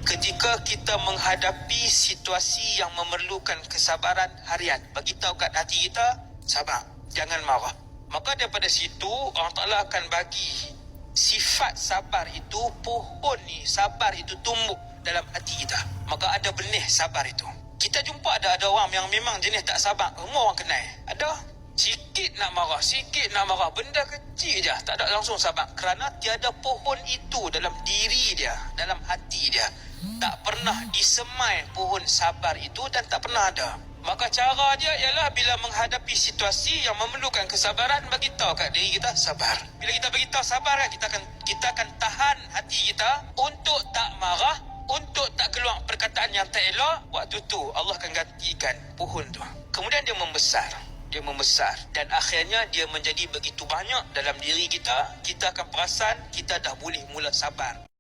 ketika kita menghadapi situasi yang memerlukan kesabaran harian, bagi tahu kat hati kita, sabar, jangan marah. Maka daripada situ Allah Ta'ala akan bagi sifat sabar itu, pohon ni sabar itu tumbuh dalam hati kita. Maka ada benih sabar itu. Kita jumpa ada orang yang memang jenis tak sabar, semua orang kenal. Ada sikit nak marah, benda kecil je tak ada langsung sabar, kerana tiada pohon itu dalam diri dia, dalam hati dia. Tak pernah disemai pohon sabar itu dan tak pernah ada. Maka cara dia ialah bila menghadapi situasi yang memerlukan kesabaran, bagi tahu kat diri kita sabar. Bila kita bagi tahu sabar, kita akan tahan hati kita untuk tak marah, untuk tak keluar perkataan yang tak elok. Waktu tu Allah akan gantikan pohon tu. Kemudian dia membesar, dan akhirnya dia menjadi begitu banyak dalam diri kita. Kita akan perasan kita dah boleh mula sabar.